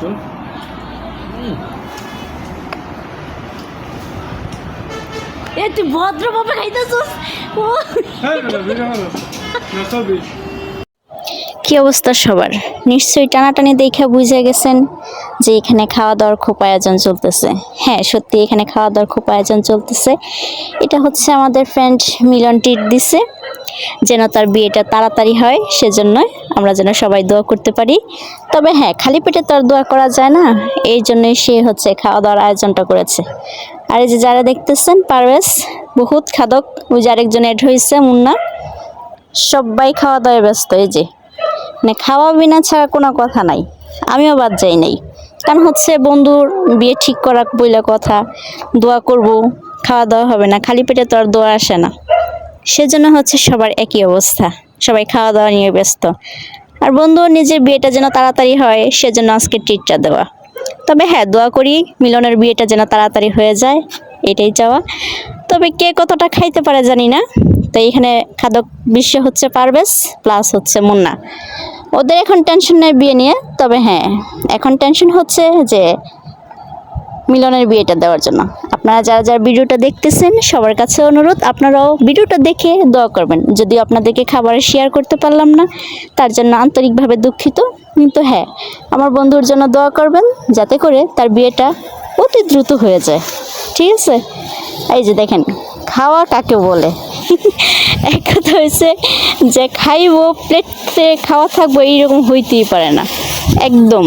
তো এ তুই ভদ্রভাবে খাইতেছিস হ্যাঁ ভিডিও ভালো না সবই কি অবস্থা সবার? নিশ্চয়ই টানাটানি দেখে বুঝে গেছেন যে এখানে খাওয়া দাওয়ার খুব আয়োজন চলতেছে। হ্যাঁ, সত্যি এখানে খাওয়া দাওয়ার খুব আয়োজন চলতেছে। এটা হচ্ছে আমাদের ফ্রেন্ড মিলন ট্রিট দিছে যেন তার বিয়েটা তাড়াতাড়ি হয়, সেজন্য আমরা যেন সবাই দোয়া করতে পারি। তবে হ্যাঁ, খালি পেটে তো আর দোয়া করা যায় না, এই জন্যই সে হচ্ছে খাওয়া দাওয়ার আয়োজনটা করেছে। আর এই যে যারা দেখতেছেন পারভেজ বহুত খাদক, ওই যে আরেকজন এড হয়েছে মুন্না, সবাই খাওয়া দাওয়ায় ব্যস্ত। এই যে মানে খাওয়া বিনা ছাড়া কোনো কথা নাই, আমিও বাদ যাই নাই। কারণ হচ্ছে বন্ধুর বিয়ে ঠিক করা বইলে কথা, দোয়া করব, খাওয়া দাওয়া হবে না, খালি পেটে তো আর দোয়া আসে না। সেজন্য হচ্ছে সবার একই অবস্থা, সবাই খাওয়া দাওয়া নিয়ে ব্যস্ত। আর বন্ধুর নিজের বিয়েটা যেন তাড়াতাড়ি হয়, সেজন্য আজকে ট্রিটটা দেওয়া। তবে হ্যাঁ, দোয়া করি মিলনের বিয়েটা যেন তাড়াতাড়ি হয়ে যায়, এটাই চাওয়া। তবে কে কতটা খাইতে পারে জানি না। তো এখানে খাদক বিশ্ব হচ্ছে পারভেজ প্লাস হচ্ছে মুন্না। ওদের এখন টেনশন নেই বিয়ে নিয়ে, তবে হ্যাঁ এখন টেনশন হচ্ছে যে মিলনের বিয়েটা দেওয়ার জন্য। আপনারা যারা যারা ভিডিওটা দেখতেছেন সবার কাছে অনুরোধ, আপনারাও ভিডিওটা দেখে দোয়া করবেন। যদিও আপনাদেরকে খাবার শেয়ার করতে পারলাম না, তার জন্য আন্তরিকভাবে দুঃখিত। কিন্তু হ্যাঁ, আমার বন্ধুর জন্য দোয়া করবেন যাতে করে তার বিয়েটা অতি দ্রুত হয়ে যায়, ঠিক আছে? এই যে দেখেন খাওয়া কাকে বলে। এক কথা হয়েছে যে খাইবো প্লেটে খাওয়া থাকবো এইরকম হইতেই পারে না একদম।